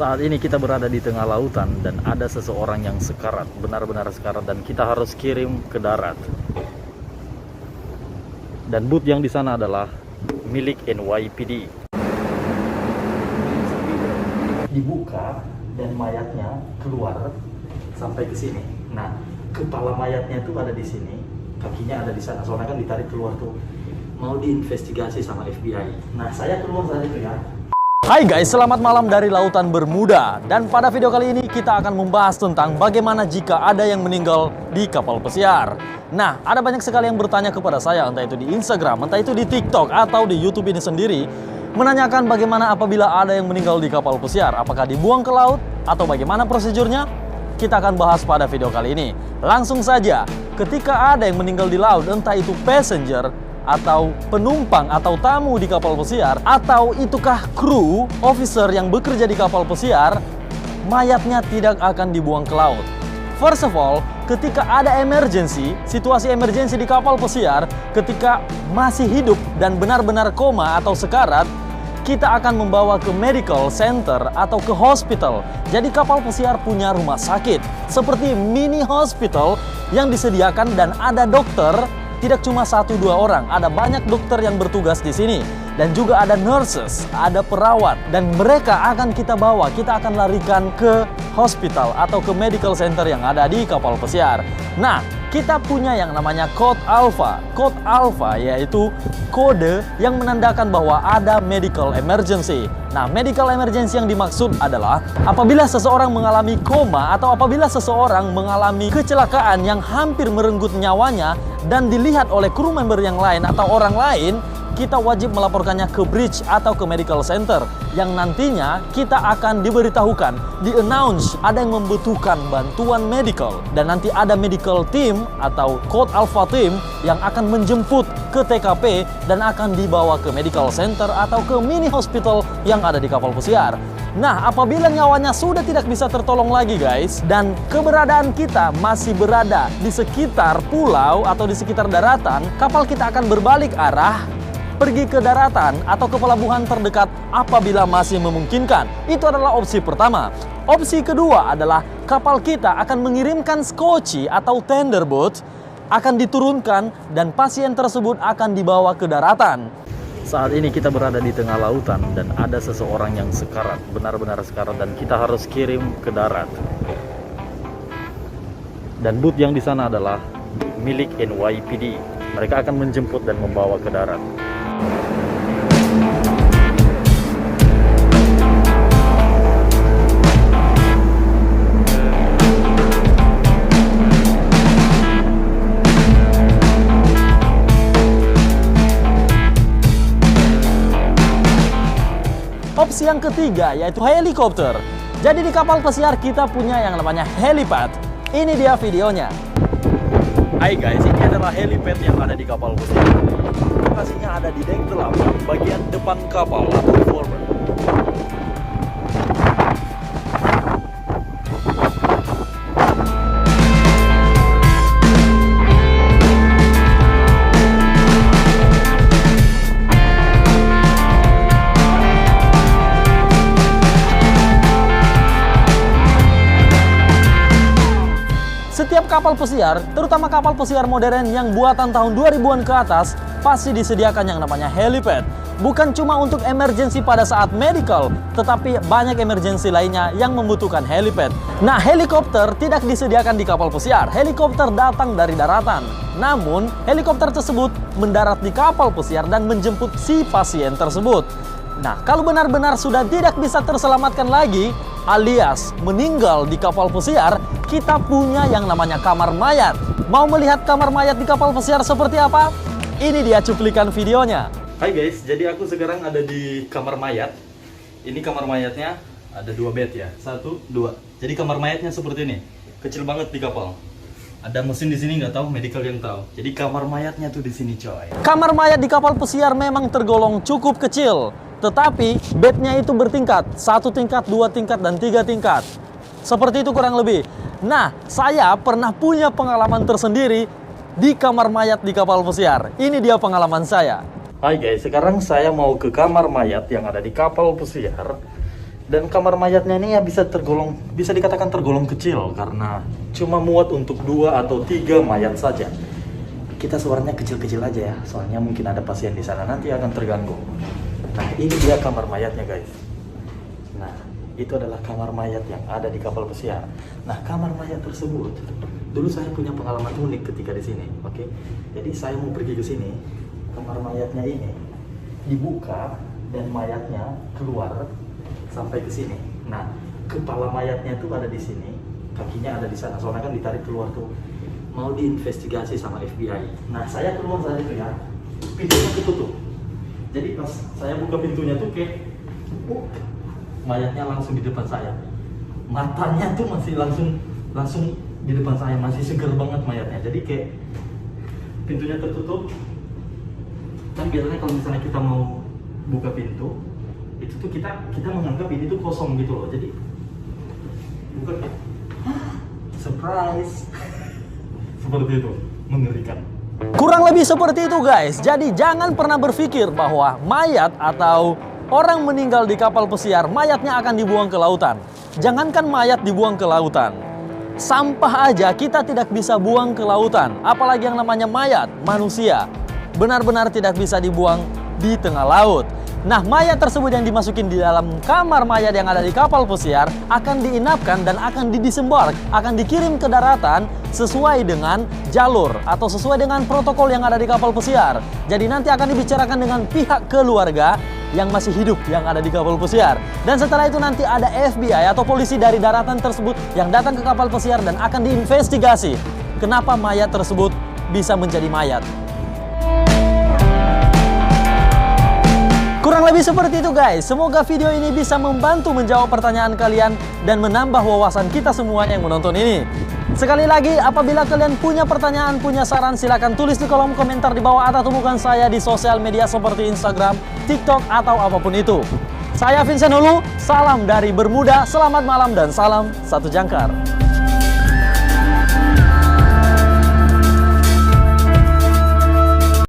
Saat ini kita berada di tengah lautan dan ada seseorang yang sekarat, benar-benar sekarat, dan kita harus kirim ke darat. Dan booth yang di sana adalah milik NYPD. Dibuka dan mayatnya keluar sampai ke sini. Nah, kepala mayatnya itu ada di sini, kakinya ada di sana. Soalnya kan ditarik keluar tuh, mau diinvestigasi sama FBI. Nah, saya keluar saat itu ya. Hai guys, selamat malam dari Lautan Bermuda. Dan pada video kali ini kita akan membahas tentang bagaimana jika ada yang meninggal di kapal pesiar. Nah, ada banyak sekali yang bertanya kepada saya, entah itu di Instagram, entah itu di TikTok, atau di YouTube ini sendiri, menanyakan bagaimana apabila ada yang meninggal di kapal pesiar. Apakah dibuang ke laut, atau bagaimana prosedurnya? Kita akan bahas pada video kali ini. Langsung saja, ketika ada yang meninggal di laut, entah itu passenger, atau penumpang atau tamu di kapal pesiar, atau itukah kru, officer yang bekerja di kapal pesiar, mayatnya tidak akan dibuang ke laut. First of all, ketika ada emergency, situasi emergency di kapal pesiar, ketika masih hidup dan benar-benar koma atau sekarat, kita akan membawa ke medical center atau ke hospital. Jadi kapal pesiar punya rumah sakit, seperti mini hospital yang disediakan, dan ada dokter. Tidak cuma 1-2 orang, ada banyak dokter yang bertugas di sini. Dan juga ada nurses, ada perawat. Dan mereka akan kita bawa, kita akan larikan ke hospital atau ke medical center yang ada di kapal pesiar. Nah, kita punya yang namanya code alpha. Code alpha yaitu kode yang menandakan bahwa ada medical emergency. Nah, medical emergency yang dimaksud adalah apabila seseorang mengalami koma atau apabila seseorang mengalami kecelakaan yang hampir merenggut nyawanya dan dilihat oleh kru member yang lain atau orang lain, kita wajib melaporkannya ke bridge atau ke medical center yang nantinya kita akan diberitahukan, di-announce ada yang membutuhkan bantuan medical, dan nanti ada medical team atau code alpha team yang akan menjemput ke TKP dan akan dibawa ke medical center atau ke mini hospital yang ada di kapal pesiar. Nah, apabila nyawanya sudah tidak bisa tertolong lagi guys, dan keberadaan kita masih berada di sekitar pulau atau di sekitar daratan, kapal kita akan berbalik arah, pergi ke daratan atau ke pelabuhan terdekat apabila masih memungkinkan. Itu adalah opsi pertama. Opsi kedua adalah kapal kita akan mengirimkan skoci atau tender boat, akan diturunkan dan pasien tersebut akan dibawa ke daratan. Saat ini kita berada di tengah lautan dan ada seseorang yang sekarat, benar-benar sekarat, dan kita harus kirim ke darat. Dan booth yang di sana adalah milik NYPD. Mereka akan menjemput dan membawa ke darat. Opsi yang ketiga yaitu helikopter. Jadi di kapal pesiar kita punya yang namanya helipad. Ini dia videonya. Hai guys, ini adalah helipad yang ada di kapal pesiar. Lokasinya ada di dek 8, bagian depan kapal atau forward. Setiap kapal pesiar, terutama kapal pesiar modern yang buatan tahun 2000-an ke atas, pasti disediakan yang namanya helipad. Bukan cuma untuk emergensi pada saat medical, tetapi banyak emergensi lainnya yang membutuhkan helipad. Nah, helikopter tidak disediakan di kapal pesiar. Helikopter datang dari daratan. Namun, helikopter tersebut mendarat di kapal pesiar dan menjemput si pasien tersebut. Nah, kalau benar-benar sudah tidak bisa terselamatkan lagi, alias meninggal di kapal pesiar, kita punya yang namanya kamar mayat. Mau melihat kamar mayat di kapal pesiar seperti apa? Ini dia cuplikan videonya. Hai guys, jadi aku sekarang ada di kamar mayat. Ini kamar mayatnya, ada 2 bed ya, 1, 2. Jadi kamar mayatnya seperti ini, kecil banget di kapal. Ada mesin di sini, nggak tahu, medical yang tahu. Jadi kamar mayatnya tuh di sini coy. Kamar mayat di kapal pesiar memang tergolong cukup kecil. Tetapi bednya itu bertingkat, 1 tingkat, 2 tingkat, dan 3 tingkat. Seperti itu kurang lebih. Nah, saya pernah punya pengalaman tersendiri di kamar mayat di kapal pesiar. Ini dia pengalaman saya. Hai guys, sekarang saya mau ke kamar mayat yang ada di kapal pesiar. Dan kamar mayatnya ini ya bisa dikatakan tergolong kecil karena cuma muat untuk 2 atau 3 mayat saja. Kita suaranya kecil-kecil aja ya, soalnya mungkin ada pasien di sana nanti akan terganggu. Nah, ini dia kamar mayatnya guys. Nah, itu adalah kamar mayat yang ada di kapal pesiar. Nah, kamar mayat tersebut dulu saya punya pengalaman unik ketika di sini. Oke. Jadi saya mau pergi ke sini, kamar mayatnya ini dibuka dan mayatnya keluar sampai ke sini. Nah, kepala mayatnya tuh ada di sini, kakinya ada di sana. Soalnya kan ditarik keluar tuh, mau diinvestigasi sama FBI. Nah, saya keluar saat itu ya, pintunya ketutup. Jadi pas saya buka pintunya tuh kayak, mayatnya langsung di depan saya. Matanya tuh masih langsung di depan saya, masih seger banget mayatnya. Jadi kayak pintunya tertutup. Kan biasanya kalau misalnya kita mau buka pintu, itu tuh kita menganggap ini tuh kosong gitu loh. Jadi bukan surprise. Seperti itu, mengerikan. Kurang lebih seperti itu guys. Jadi jangan pernah berpikir bahwa mayat atau orang meninggal di kapal pesiar mayatnya akan dibuang ke lautan. Jangankan mayat dibuang ke lautan, sampah aja kita tidak bisa buang ke lautan. Apalagi yang namanya mayat, manusia. Benar-benar tidak bisa dibuang di tengah laut. Nah, mayat tersebut yang dimasukin di dalam kamar mayat yang ada di kapal pesiar akan diinapkan dan akan didisembark, akan dikirim ke daratan sesuai dengan jalur atau sesuai dengan protokol yang ada di kapal pesiar. Jadi nanti akan dibicarakan dengan pihak keluarga yang masih hidup yang ada di kapal pesiar. Dan setelah itu nanti ada FBI atau polisi dari daratan tersebut yang datang ke kapal pesiar dan akan diinvestigasi kenapa mayat tersebut bisa menjadi mayat. Kurang lebih seperti itu guys. Semoga video ini bisa membantu menjawab pertanyaan kalian dan menambah wawasan kita semua yang menonton ini. Sekali lagi, apabila kalian punya pertanyaan, punya saran, silahkan tulis di kolom komentar di bawah atau temukan saya di sosial media seperti Instagram, TikTok, atau apapun itu. Saya Vincent Hulu, salam dari Bermuda, selamat malam dan salam satu jangkar.